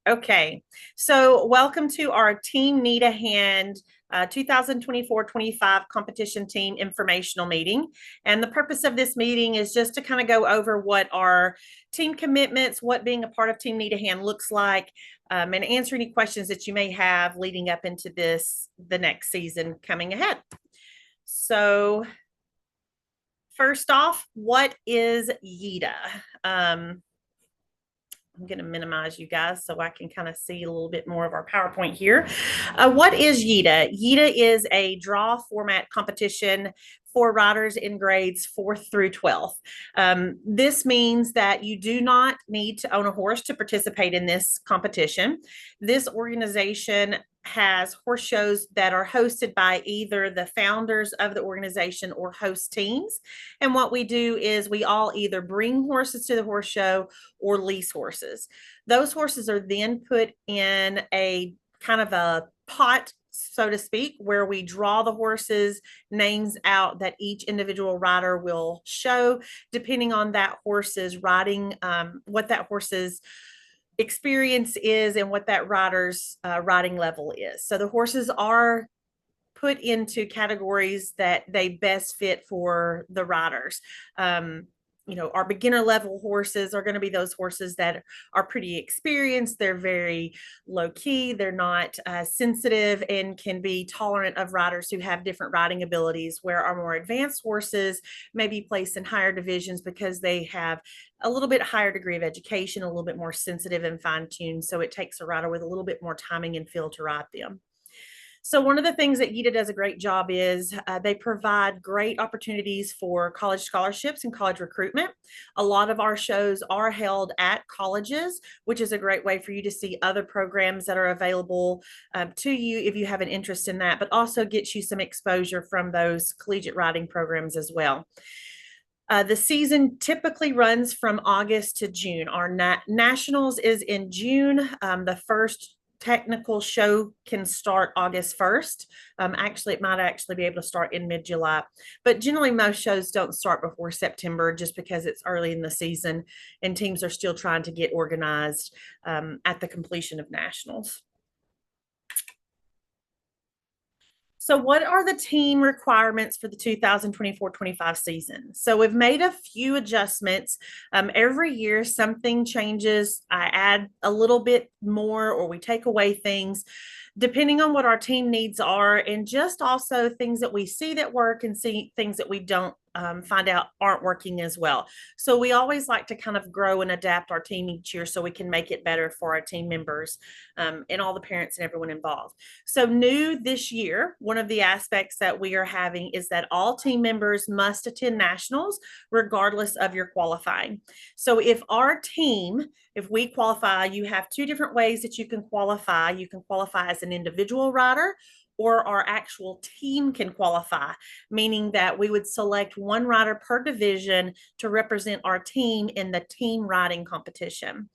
Okay, so welcome to our Team Need a Hand 2024-25 competition team informational meeting. And the purpose of this meeting is just to kind of go over what our team commitments, what being a part of Team Need a Hand looks like, and answer any questions that you may have leading up into the next season coming ahead. So first off, what is Yeda? I'm going to minimize you guys so I can kind of see a little bit more of our PowerPoint here. What is Yeda? Yeda is a draw format competition for riders in grades 4th through 12th. This means that you do not need to own a horse to participate in this competition. This organization has horse shows that are hosted by either the founders of the organization or host teams. And what we do is we all either bring horses to the horse show or lease horses. Those horses are then put in a kind of a pot, so to speak, where we draw the horses' names out that each individual rider will show, depending on that horse's riding, what that horse's experience is and what that rider's riding level is. So the horses are put into categories that they best fit for the riders. Our beginner level horses are going to be those horses that are pretty experienced. They're very low key. They're not sensitive and can be tolerant of riders who have different riding abilities, where our more advanced horses may be placed in higher divisions because they have a little bit higher degree of education, a little bit more sensitive and fine-tuned. So it takes a rider with a little bit more timing and feel to ride them. So one of the things that Yeda does a great job is they provide great opportunities for college scholarships and college recruitment. A lot of our shows are held at colleges, which is a great way for you to see other programs that are available to you if you have an interest in that, but also gets you some exposure from those collegiate riding programs as well. The season typically runs from August to June. Our nationals is in June. The first technical show can start August 1st. Actually, it might actually be able to start in mid-July, but generally most shows don't start before September just because it's early in the season and teams are still trying to get organized at the completion of nationals. So what are the team requirements for the 2024-25 season? So we've made a few adjustments. Every year something changes. I add a little bit more or we take away things depending on what our team needs are, and just also things that we see that work and see things that we don't find out aren't working as well. So we always like to kind of grow and adapt our team each year so we can make it better for our team members and all the parents and everyone involved. So new this year, one of the aspects that we are having is that all team members must attend nationals regardless of your qualifying. So if we qualify, you have two different ways that you can qualify. You can qualify as an individual rider, or our actual team can qualify, meaning that we would select one rider per division to represent our team in the team riding competition.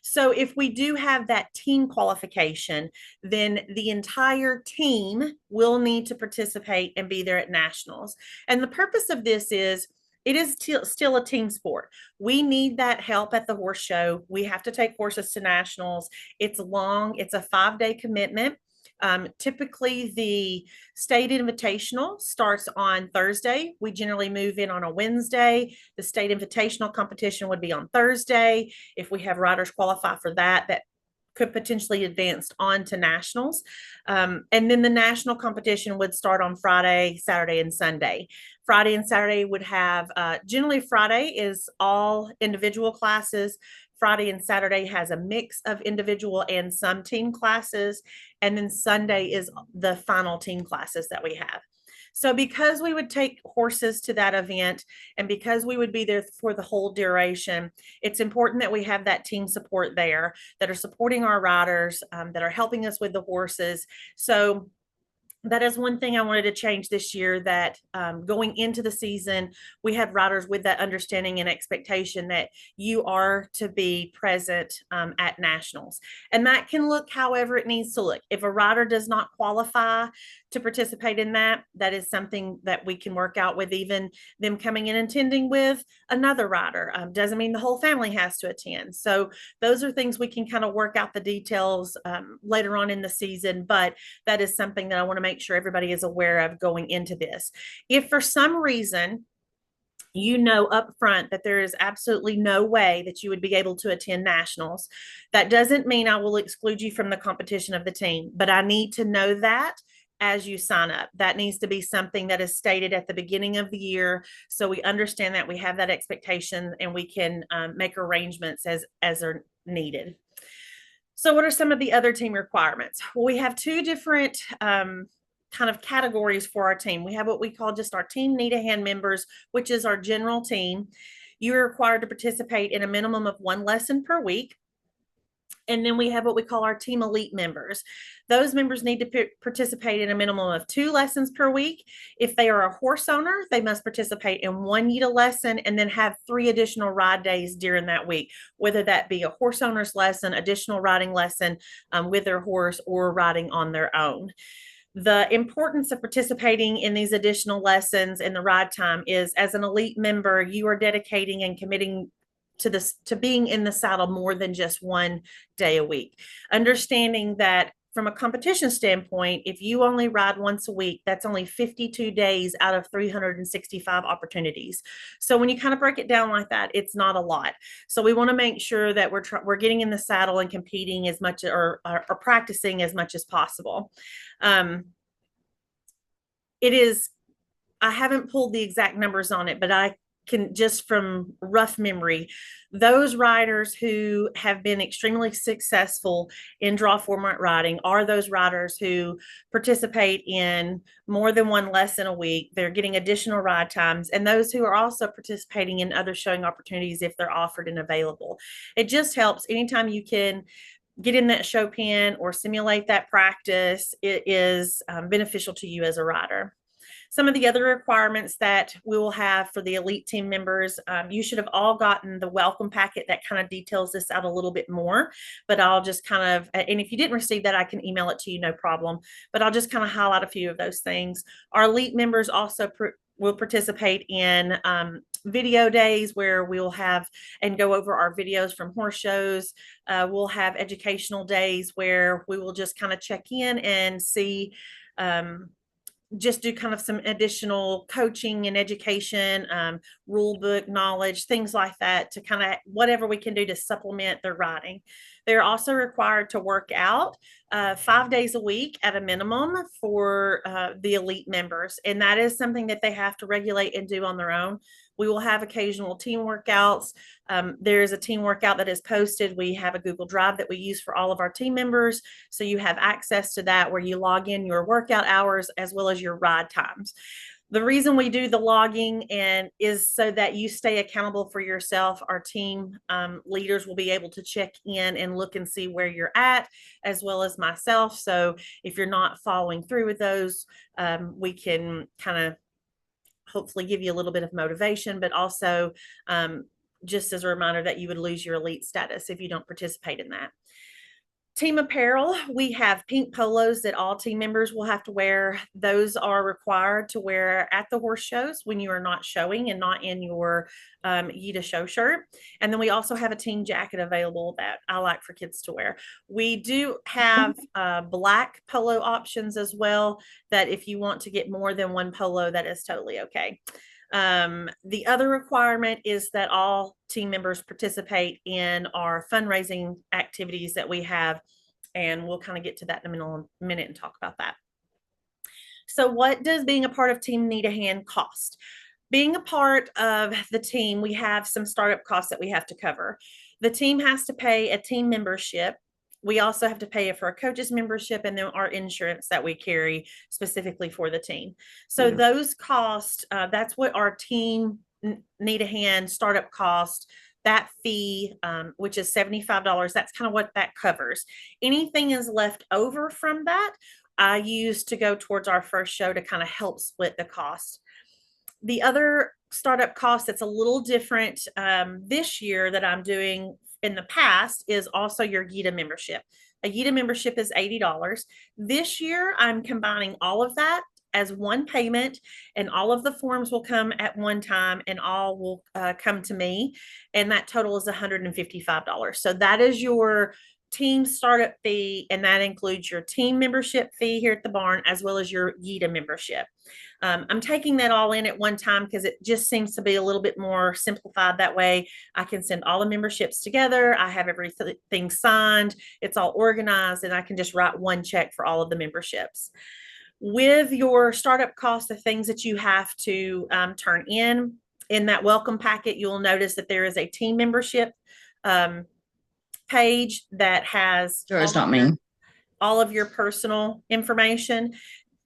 So if we do have that team qualification, then the entire team will need to participate and be there at nationals. And the purpose of this is it is still a team sport. We need that help at the horse show. We have to take horses to nationals. It's long. It's a 5-day commitment. Typically, the state invitational starts on Thursday. We generally move in on a Wednesday. The state invitational competition would be on Thursday. If we have riders qualify for that, that could potentially advance on to nationals. And then the national competition would start on Friday, Saturday, and Sunday. Friday and Saturday would have, generally Friday is all individual classes. Friday and Saturday has a mix of individual and some team classes. And then Sunday is the final team classes that we have. So because we would take horses to that event and because we would be there for the whole duration, it's important that we have that team support there that are supporting our riders, that are helping us with the horses. So That is one thing I wanted to change this year, that going into the season, we had riders with that understanding and expectation that you are to be present at nationals. And that can look however it needs to look. If a rider does not qualify to participate in that, that is something that we can work out with even them coming in and attending with another rider. Doesn't mean the whole family has to attend. So those are things we can kind of work out the details later on in the season, but that is something that I want to make sure everybody is aware of going into this. If for some reason you know up front that there is absolutely no way that you would be able to attend nationals, that doesn't mean I will exclude you from the competition of the team, but I need to know that as you sign up. That needs to be something that is stated at the beginning of the year, so we understand that we have that expectation and we can make arrangements as are needed. So what are some of the other team requirements? Well, we have two different kind of categories for our team. We have what we call just our team need a hand members, which is our general team. You're required to participate in a minimum of one lesson per week. And then we have what we call our team elite members. Those members need to participate in a minimum of 2 lessons per week. If they are a horse owner, they must participate in 1 Yeda lesson and then have 3 additional ride days during that week, whether that be a horse owner's lesson, additional riding lesson with their horse, or riding on their own. The importance of participating in these additional lessons in the ride time is, as an elite member, you are dedicating and committing to this, to being in the saddle more than just 1 day a week. Understanding that from a competition standpoint, if you only ride once a week, that's only 52 days out of 365 opportunities. So when you kind of break it down like that, it's not a lot. So we want to make sure that we're getting in the saddle and competing as much, or practicing as much as possible. It is, I haven't pulled the exact numbers on it, but I can just from rough memory, those riders who have been extremely successful in draw format riding are those riders who participate in more than 1 lesson a week. They're getting additional ride times, and those who are also participating in other showing opportunities if they're offered and available. It just helps anytime you can get in that show pen or simulate that practice. It is beneficial to you as a rider. Some of the other requirements that we will have for the elite team members, you should have all gotten the welcome packet that kind of details this out a little bit more, but I'll just kind of, and if you didn't receive that, I can email it to you, no problem, but I'll just kind of highlight a few of those things. Our elite members also will participate in video days where we'll have and go over our videos from horse shows. We'll have educational days where we will just kind of check in and see, just do kind of some additional coaching and education, rule book knowledge, things like that, to kind of whatever we can do to supplement their riding. They're also required to work out 5 days a week at a minimum for the elite members. And that is something that they have to regulate and do on their own. We will have occasional team workouts. There is a team workout that is posted. We have a Google Drive that we use for all of our team members. So you have access to that, where you log in your workout hours as well as your ride times. The reason we do the logging and is so that you stay accountable for yourself. Our team leaders will be able to check in and look and see where you're at, as well as myself. So if you're not following through with those, we can kind of hopefully give you a little bit of motivation, but also just as a reminder that you would lose your elite status if you don't participate in that. Team apparel, we have pink polos that all team members will have to wear. Those are required to wear at the horse shows when you are not showing and not in your Yeda show shirt. And then we also have a team jacket available that I like for kids to wear. We do have black polo options as well, that if you want to get more than 1 polo, that is totally okay. The other requirement is that all team members participate in our fundraising activities that we have, and we'll kind of get to that in a minute and talk about that. So what does being a part of Team Need a Hand cost? Being a part of the team, we have some startup costs that we have to cover. The team has to pay a team membership. We also have to pay for a coach's membership, and then our insurance that we carry specifically for the team. So those costs, that's what our Team Need a Hand startup cost, that fee, which is $75, that's kind of what that covers. Anything is left over from that, I use to go towards our first show to kind of help split the cost. The other startup cost that's a little different this year that I'm doing in the past is also your Yeda membership. A Yeda membership is $80. This year, I'm combining all of that as one payment, and all of the forms will come at one time and all will come to me. And that total is $155. So that is your team startup fee, and that includes your team membership fee here at the barn as well as your Yeda membership. I'm taking that all in at one time because it just seems to be a little bit more simplified that way. I can send all the memberships together. I have everything signed. It's all organized, and I can just write one check for all of the memberships. With your startup costs, the things that you have to turn in that welcome packet, you'll notice that there is a team membership page that has Sure, it's not me. all of your personal information.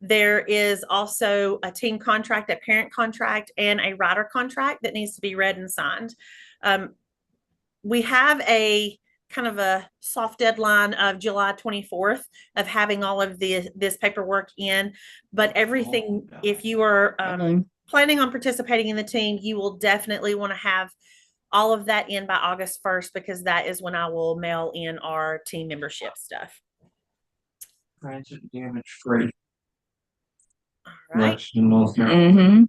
There is also a team contract, a parent contract, and a rider contract that needs to be read and signed. We have a kind of a soft deadline of July 24th of having all of this paperwork in, but everything, if you are planning on participating in the team, you will definitely want to have all of that in by August 1st, because that is when I will mail in our team membership stuff. Transit damage free. All right. Mm-hmm.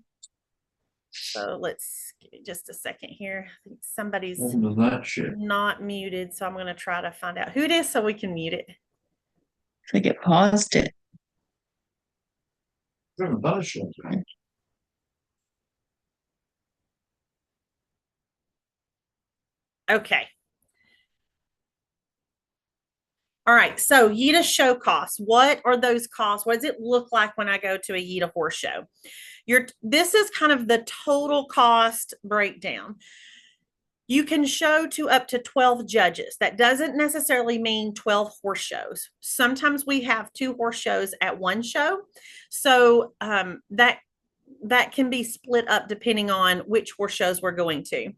So let's give me just a second here. I think somebody's That shit. not muted, so I'm going to try to find out who it is so we can mute it. I think it paused it. Okay. All right. So Yeda show costs. What are those costs? What does it look like when I go to a Yeda horse show? This is kind of the total cost breakdown. You can show to up to 12 judges. That doesn't necessarily mean 12 horse shows. Sometimes we have 2 horse shows at one show. So that can be split up depending on which horse shows we're going to.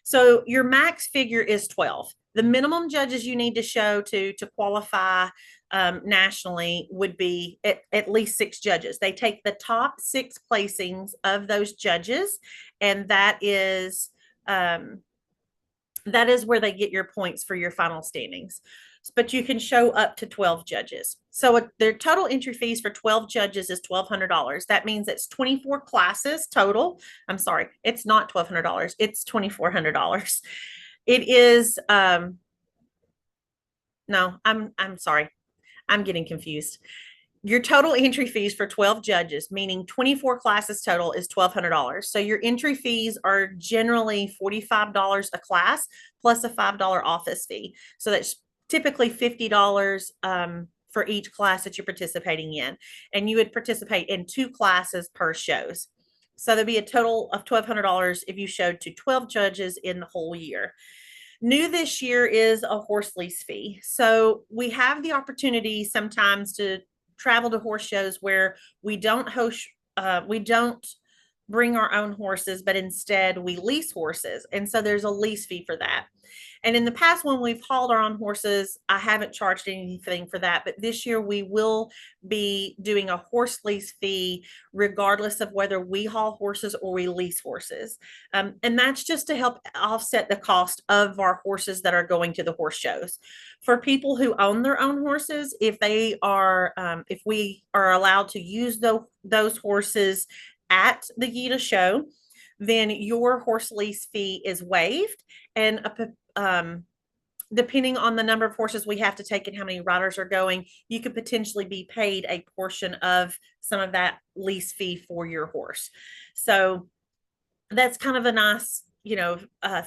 So your max figure is 12. The minimum judges you need to show to qualify nationally would be at least 6 judges. They take the top 6 placings of those judges, and that is where they get your points for your final standings. But you can show up to 12 judges. So their total entry fees for 12 judges is $1,200. That means it's 24 classes total. I'm sorry, it's not $1,200. It's $2,400. It is, no, I'm sorry. I'm getting confused. Your total entry fees for 12 judges, meaning 24 classes total, is $1,200. So your entry fees are generally $45 a class plus a $5 office fee. So that's typically $50 for each class that you're participating in. And you would participate in 2 classes per shows. So there'd be a total of $1,200 if you showed to 12 judges in the whole year. New this year is a horse lease fee. So we have the opportunity sometimes to travel to horse shows where we don't bring our own horses, but instead we lease horses. And so there's a lease fee for that. And in the past, when we've hauled our own horses, I haven't charged anything for that. But this year we will be doing a horse lease fee regardless of whether we haul horses or we lease horses. And that's just to help offset the cost of our horses that are going to the horse shows. For people who own their own horses, if we are allowed to use those horses at the Yeda show, then your horse lease fee is waived. And depending on the number of horses we have to take and how many riders are going, you could potentially be paid a portion of some of that lease fee for your horse. So that's kind of a nice,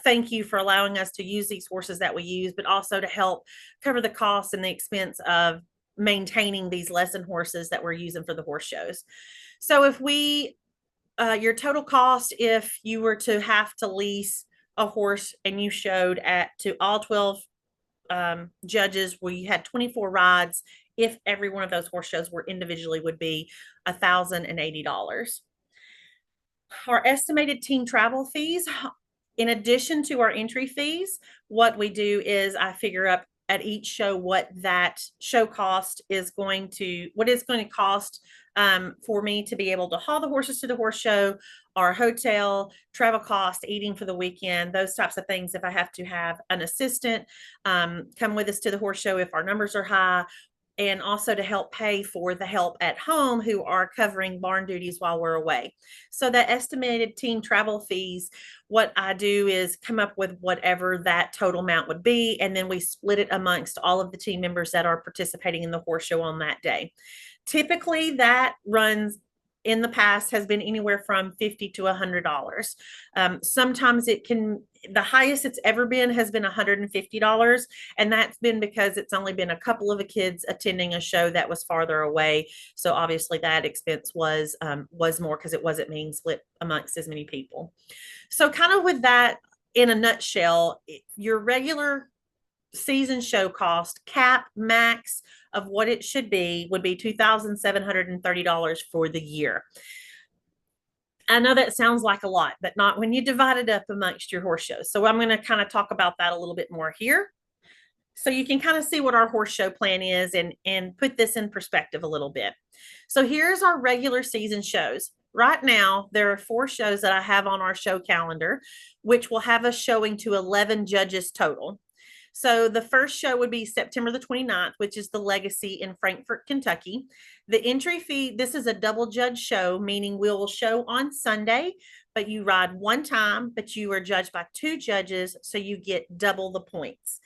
thank you for allowing us to use these horses that we use, but also to help cover the cost and the expense of maintaining these lesson horses that we're using for the horse shows. So if your total cost, if you were to have to lease a horse and you showed to all 12 judges where you had 24 rides, if every one of those horse shows were individually, would be $1,080. Our estimated team travel fees, in addition to our entry fees, what we do is I figure up at each show what that show cost is going to, what it's going to cost for me to be able to haul the horses to the horse show, our hotel, travel cost, eating for the weekend, those types of things. If I have to have an assistant come with us to the horse show, if our numbers are high, and also to help pay for the help at home who are covering barn duties while we're away. So that estimated team travel fees, what I do is come up with whatever that total amount would be, and then we split it amongst all of the team members that are participating in the horse show on that day. Typically that runs in the past has been anywhere from $50 to $100. Sometimes it can, the highest it's ever been has been $150. And that's been because it's only been a couple of the kids attending a show that was farther away. So obviously that expense was more because it wasn't being split amongst as many people. So kind of with that in a nutshell, your regular season show cost cap max of what it should be would be $2,730 for the year. I know that sounds like a lot, but not when you divide it up amongst your horse shows. So I'm going to kind of talk about that a little bit more here. So you can kind of see what our horse show plan is and put this in perspective a little bit. So here's our regular season shows. Right now, there are 4 shows that I have on our show calendar, which will have us showing to 11 judges total. So the first show would be September the 29th, which is the Legacy in Frankfort, Kentucky. The entry fee, this is a double judge show, meaning we'll show on Sunday, but you ride one time, but you are judged by 2 judges, so you get double the points.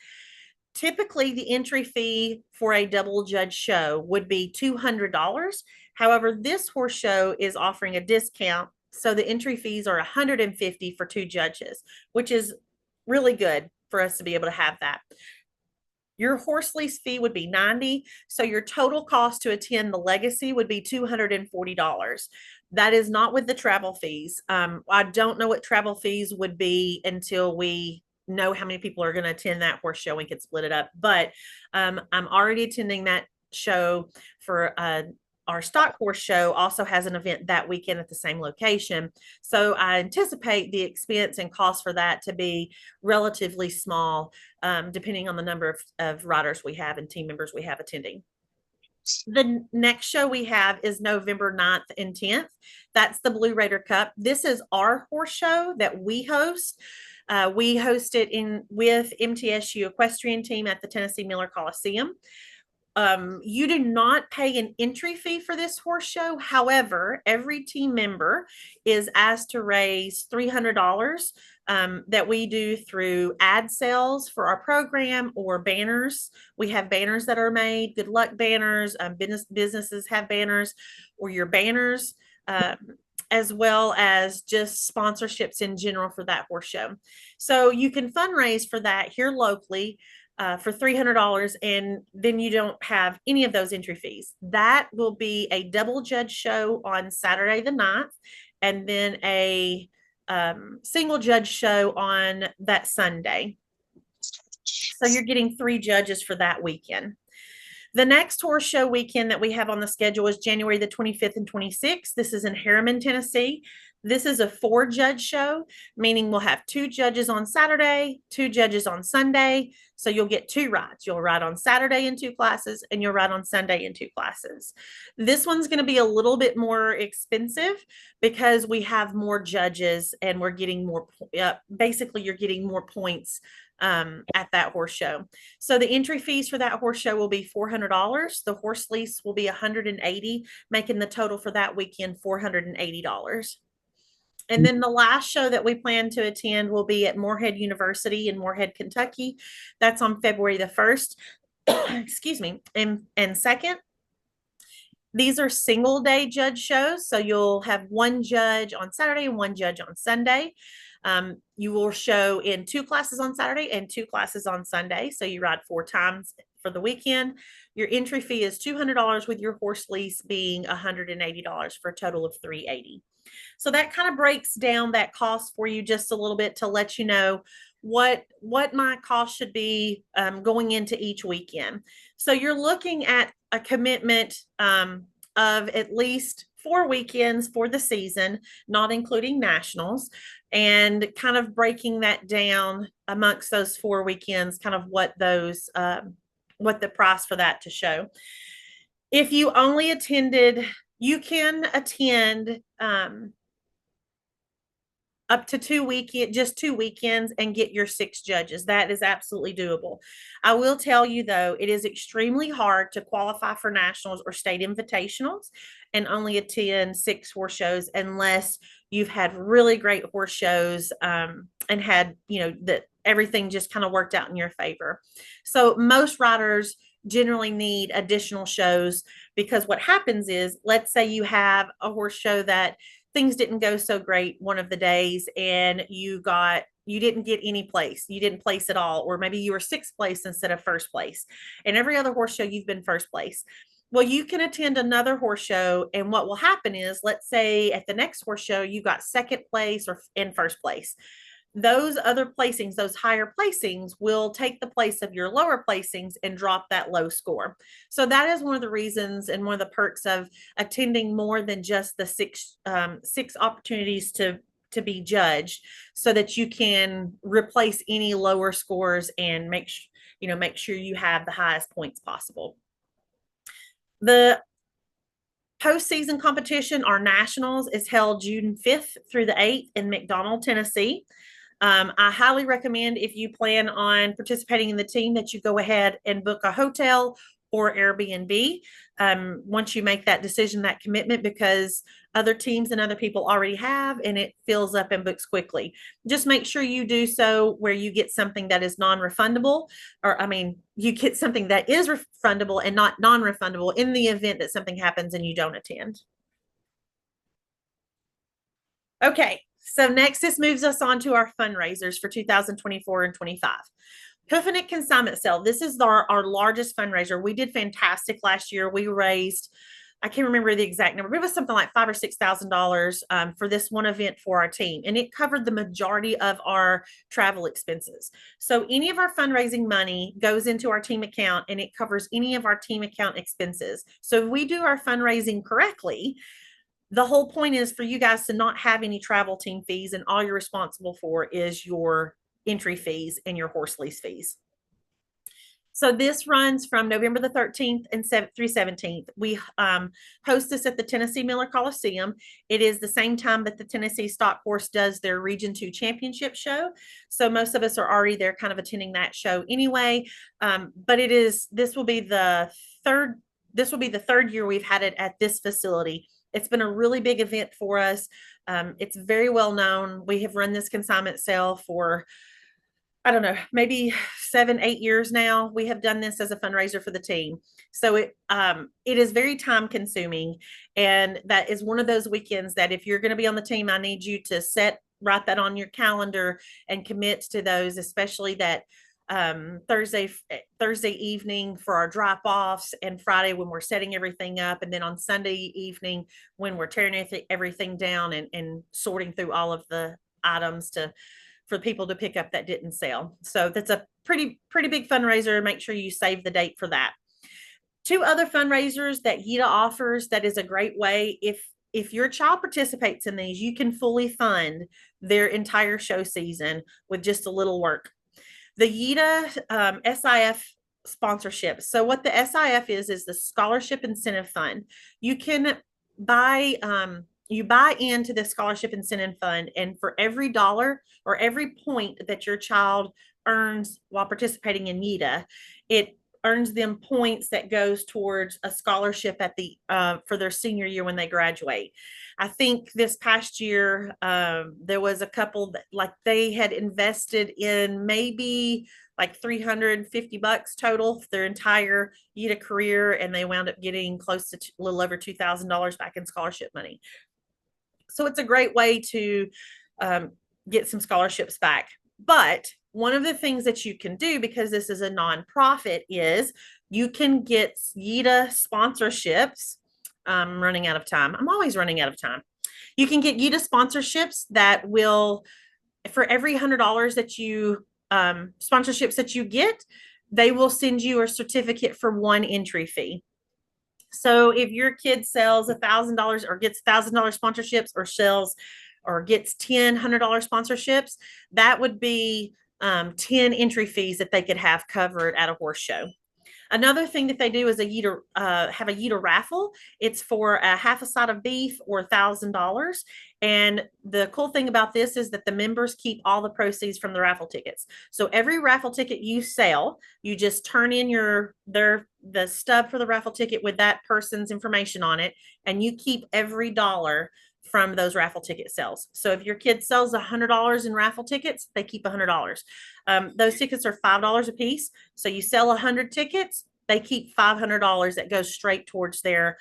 Typically, the entry fee for a double judge show would be $200. However, this horse show is offering a discount, so the entry fees are $150 for 2 judges, which is really good for us to be able to have that. Your horse lease fee would be $90. So your total cost to attend the Legacy would be $240. That is not with the travel fees. I don't know what travel fees would be until we know how many people are going to attend that horse show. We could split it up, but I'm already attending that show for our stock horse show also has an event that weekend at the same location. So I anticipate the expense and cost for that to be relatively small, depending on the number of riders we have and team members we have attending. The next show we have is November 9th and 10th. That's the Blue Raider Cup. This is our horse show that we host. We host it with MTSU Equestrian Team at the Tennessee Miller Coliseum. You do not pay an entry fee for this horse show. However, every team member is asked to raise $300 that we do through ad sales for our program or banners. We have banners that are made, good luck banners, businesses have banners, or your banners, as well as just sponsorships in general for that horse show. So you can fundraise for that here locally for $300, and then you don't have any of those entry fees. That will be a double judge show on Saturday the 9th, and then a single judge show on that Sunday. So you're getting 3 judges for that weekend. The next horse show weekend that we have on the schedule is January the 25th and 26th. This is in Harriman, Tennessee. This is a 4-judge show, meaning we'll have 2 judges on Saturday, 2 judges on Sunday. So you'll get 2 rides. You'll ride on Saturday in 2 classes, and you'll ride on Sunday in 2 classes. This one's going to be a little bit more expensive because we have more judges and we're getting more, basically you're getting more points at that horse show. So the entry fees for that horse show will be $400. The horse lease will be $180, making the total for that weekend $480. And then the last show that we plan to attend will be at Moorhead University in Moorhead, Kentucky. That's on February the 1st, excuse me, and 2nd. These are single day judge shows. So you'll have 1 judge on Saturday and 1 judge on Sunday. You will show in 2 classes on Saturday and 2 classes on Sunday. So you ride 4 times for the weekend. Your entry fee is $200 with your horse lease being $180 for a total of $380. So that kind of breaks down that cost for you just a little bit to let you know what my cost should be going into each weekend. So you're looking at a commitment of at least 4 weekends for the season, not including nationals, and kind of breaking that down amongst those 4 weekends, kind of what what the price for that to show. If you only attended, you can attend up to just 2 weekends and get your 6 judges. That is absolutely doable. I will tell you though, it is extremely hard to qualify for nationals or state invitationals and only attend 6 horse shows unless you've had really great horse shows and had, that everything just kind of worked out in your favor. So most riders generally need additional shows, because what happens is, let's say you have a horse show that things didn't go so great one of the days and you didn't get any place. You didn't place at all. Or maybe you were 6th place instead of 1st place. And every other horse show you've been 1st place. Well, you can attend another horse show. And what will happen is, let's say at the next horse show, you got 2nd place or in 1st place. Those other placings, those higher placings, will take the place of your lower placings and drop that low score. So that is one of the reasons and one of the perks of attending more than just the 6 opportunities to be judged, so that you can replace any lower scores and make sure you have the highest points possible. The postseason competition, our nationals, is held June 5th through the 8th in McDonald, Tennessee. I highly recommend, if you plan on participating in the team, that you go ahead and book a hotel or Airbnb once you make that decision, that commitment, because other teams and other people already have, and it fills up and books quickly. Just make sure you do so where you get something that is non-refundable, you get something that is refundable and not non-refundable in the event that something happens and you don't attend. Okay, so next, this moves us on to our fundraisers for 2024 and 25. Hoofing It Consignment Sale. This is our largest fundraiser. We did fantastic last year. We raised, I can't remember the exact number, but it was something like $5,000 or $6,000 for this one event for our team. And it covered the majority of our travel expenses. So any of our fundraising money goes into our team account, and it covers any of our team account expenses. So if we do our fundraising correctly, the whole point is for you guys to not have any travel team fees, and all you're responsible for is your entry fees and your horse lease fees. So this runs from November the 13th and through 17th. We host this at the Tennessee Miller Coliseum. It is the same time that the Tennessee Stock Horse does their Region 2 Championship show. So most of us are already there kind of attending that show anyway. But this will be the third year we've had it at this facility. It's been a really big event for us. It's very well known. We have run this consignment sale for, I don't know, maybe 7-8 years now. We have done this as a fundraiser for the team. So it is very time consuming. And that is one of those weekends that if you're going to be on the team, I need you to write that on your calendar and commit to those, especially that Thursday evening for our drop-offs, and Friday when we're setting everything up, and then on Sunday evening when we're tearing everything down and sorting through all of the items for people to pick up that didn't sell. So that's a pretty big fundraiser. Make sure you save the date for that. 2 other fundraisers that Yeda offers that is a great way, if your child participates in these, you can fully fund their entire show season with just a little work. The Yeda SIF sponsorship. So what the SIF is the Scholarship Incentive Fund. You can buy into the Scholarship Incentive Fund, and for every dollar or every point that your child earns while participating in Yeda, it earns them points that goes towards a scholarship at for their senior year when they graduate. I think this past year, there was a couple that they had invested in maybe like $350 total for their entire Yeda career, and they wound up getting close to a little over $2,000 back in scholarship money. So it's a great way to get some scholarships back. But one of the things that you can do, because this is a nonprofit, is you can get Yeda sponsorships. I'm running out of time. I'm always running out of time. You can get Yeda sponsorships that will, for every $100 that you sponsorships that you get, they will send you a certificate for 1 entry fee. So if your kid sells $1,000 or gets $1,000 sponsorships or sells or gets $100 sponsorships, that would be 10 entry fees that they could have covered at a horse show. Another thing that they do is have a Yeda raffle. It's for a half a side of beef or $1,000. And the cool thing about this is that the members keep all the proceeds from the raffle tickets. So every raffle ticket you sell, you just turn in the stub for the raffle ticket with that person's information on it, and you keep every dollar from those raffle ticket sales. So if your kid sells $100 in raffle tickets, they keep $100. Those tickets are $5 a piece. So you sell 100 tickets, they keep $500 that goes straight towards their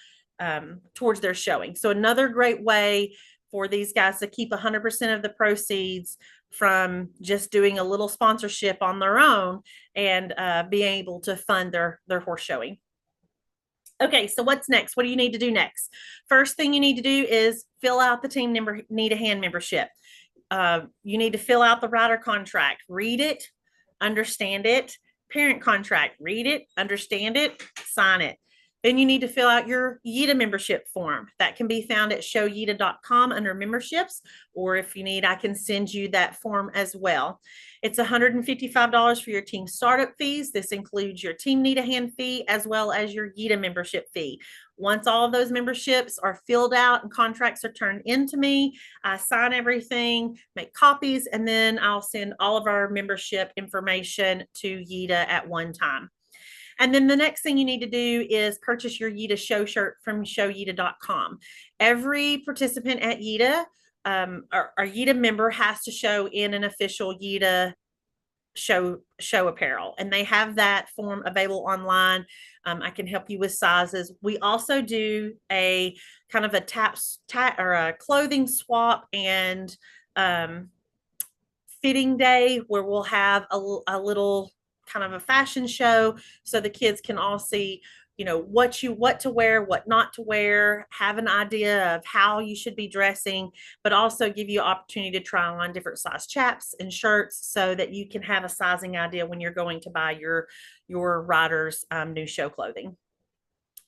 showing. So another great way for these guys to keep 100% of the proceeds from just doing a little sponsorship on their own and being able to fund their horse showing. Okay, so what's next? What do you need to do next? First thing you need to do is fill out the team need a hand membership. You need to fill out the rider contract, read it, understand it, parent contract, read it, understand it, sign it. Then you need to fill out your Yeda membership form. That can be found at showyeda.com under memberships, or if you need, I can send you that form as well. It's $155 for your team startup fees. This includes your team need a hand fee as well as your Yeda membership fee. Once all of those memberships are filled out and contracts are turned into me, I sign everything, make copies, and then I'll send all of our membership information to Yeda at one time. And then the next thing you need to do is purchase your Yeda show shirt from showyeda.com. Every participant at Yeda, our Yeda member has to show in an official Yeda show apparel, and they have that form available online. I can help you with sizes. We also do a kind of a clothing swap and fitting day where we'll have a little kind of a fashion show so the kids can all see, what to wear, what not to wear, have an idea of how you should be dressing, but also give you an opportunity to try on different size chaps and shirts so that you can have a sizing idea when you're going to buy your rider's new show clothing.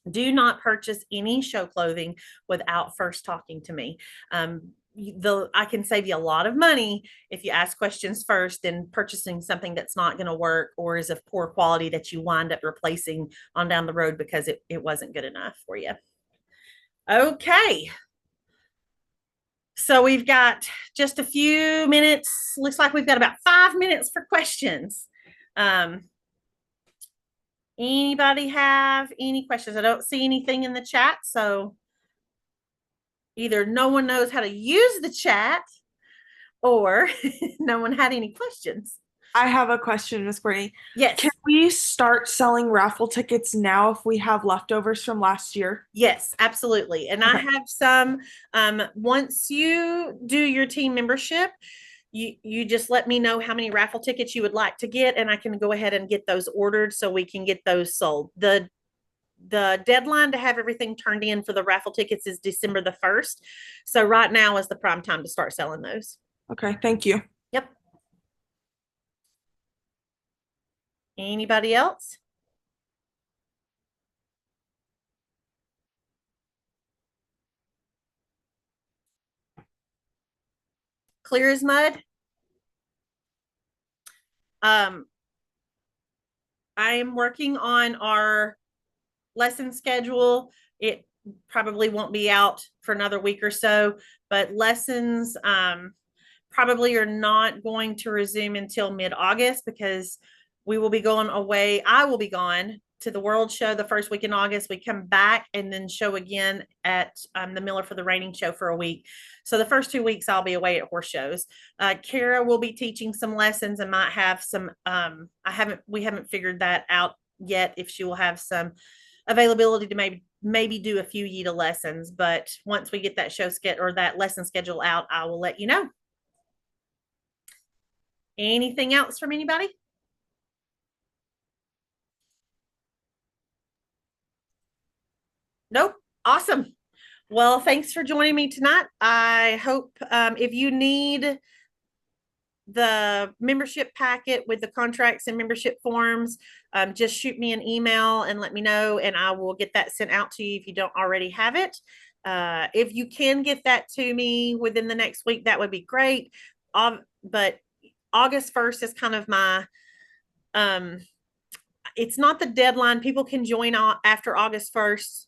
Do not purchase any show clothing without first talking to me. I can save you a lot of money if you ask questions first than purchasing something that's not going to work or is of poor quality that you wind up replacing on down the road because it wasn't good enough for you. Okay. So we've got just a few minutes. Looks like we've got about 5 minutes for questions. Anybody have any questions? I don't see anything in the chat, so either no one knows how to use the chat or no one had any questions. I have a question, Miss Courtney. Yes. Can we start selling raffle tickets now if we have leftovers from last year? Yes, absolutely. And okay. I have some, once you do your team membership, you just let me know how many raffle tickets you would like to get, and I can go ahead and get those ordered so we can get those sold. The deadline to have everything turned in for the raffle tickets is December the 1st. So right now is the prime time to start selling those. Okay, thank you. Yep. Anybody else? Clear as mud. I am working on our lesson schedule. It probably won't be out for another week or so, but lessons probably are not going to resume until mid-August because we will be going away. I will be gone to the World Show the first week in August. We come back and then show again at the Miller for the Reining Show for a week. So the first 2 weeks I'll be away at horse shows. Kara will be teaching some lessons and might have some, we haven't figured that out yet if she will have some availability to maybe do a few Yeda lessons. But once we get that that lesson schedule out, I will let you know. Anything else from anybody? Nope. Awesome. Well, thanks for joining me tonight. I hope if you need the membership packet with the contracts and membership forms, just shoot me an email and let me know, and I will get that sent out to you if you don't already have it. If you can get that to me within the next week, that would be great. But August 1st is kind of my, it's not the deadline. People can join after August 1st,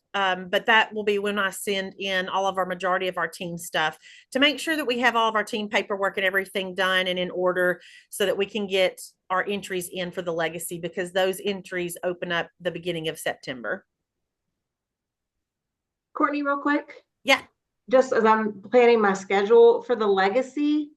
but that will be when I send in all of our majority of our team stuff to make sure that we have all of our team paperwork and everything done and in order so that we can get our entries in for the legacy, because those entries open up the beginning of September. Courtney, real quick. Yeah. Just as I'm planning my schedule for the legacy.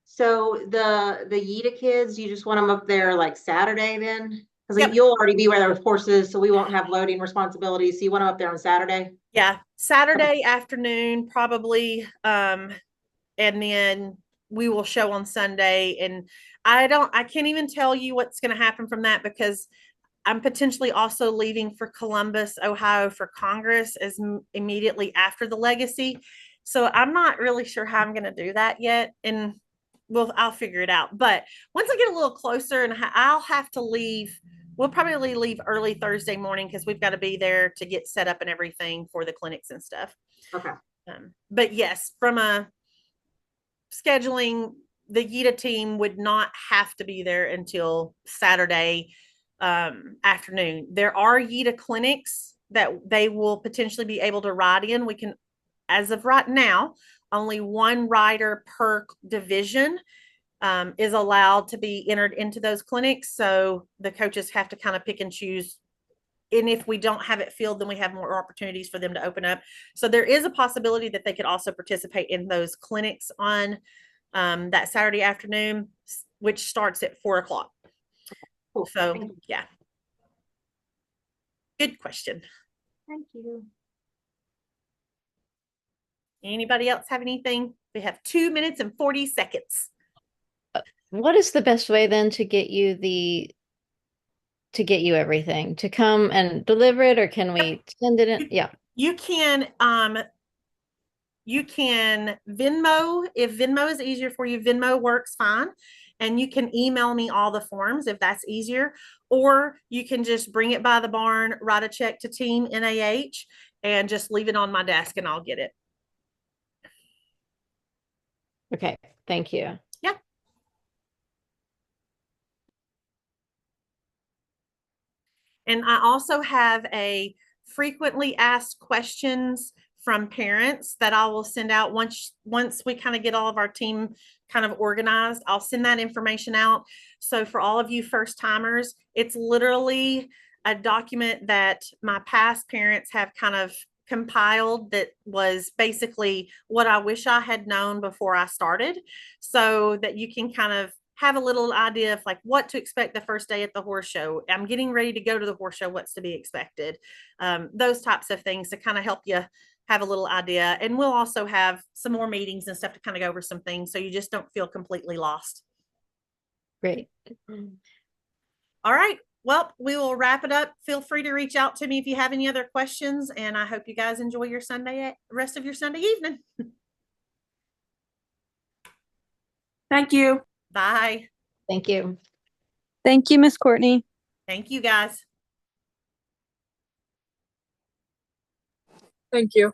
So the Yeda kids, you just want them up there like Saturday then? Because Yep. you'll already be where there's horses, so we won't have loading responsibilities. So you want them up there on Saturday? Yeah, Saturday afternoon, probably. And then we will show on Sunday. And I can't even tell you what's going to happen from that, because I'm potentially also leaving for Columbus, Ohio for Congress as immediately after the legacy. So I'm not really sure how I'm going to do that yet. And I'll figure it out. But once I get a little closer, and I'll have to leave, we'll probably leave early Thursday morning because we've got to be there to get set up and everything for the clinics and stuff. Okay. But yes, from a scheduling, the Yeda team would not have to be there until Saturday afternoon. There are Yeda clinics that they will potentially be able to ride in. We can, as of right now, only one rider per division is allowed to be entered into those clinics. So the coaches have to kind of pick and choose. And if we don't have it filled, then we have more opportunities for them to open up. So there is a possibility that they could also participate in those clinics on that Saturday afternoon, which starts at 4:00. Cool. So yeah. Good question. Thank you. Anybody else have anything? We have 2 minutes and 40 seconds. What is the best way then to get you everything to come and deliver it, or can we send it in? Yeah. You can Venmo. If Venmo is easier for you, Venmo works fine. And you can email me all the forms if that's easier, or you can just bring it by the barn, write a check to Team NAH, and just leave it on my desk and I'll get it. Okay. Thank you. Yeah. And I also have a frequently asked questions from parents that I will send out once we kind of get all of our team kind of organized. I'll send that information out. So for all of you first timers, it's literally a document that my past parents have kind of compiled that was basically what I wish I had known before I started, so that you can kind of have a little idea of like what to expect the first day at the horse show. I'm getting ready to go to the horse show. What's to be expected? Those types of things to kind of help you have a little idea. And we'll also have some more meetings and stuff to kind of go over some things, so you just don't feel completely lost. Great. All right. Well, we will wrap it up. Feel free to reach out to me if you have any other questions, and I hope you guys enjoy your rest of your Sunday evening. Thank you. Bye. Thank you. Thank you, Miss Courtney. Thank you, guys. Thank you.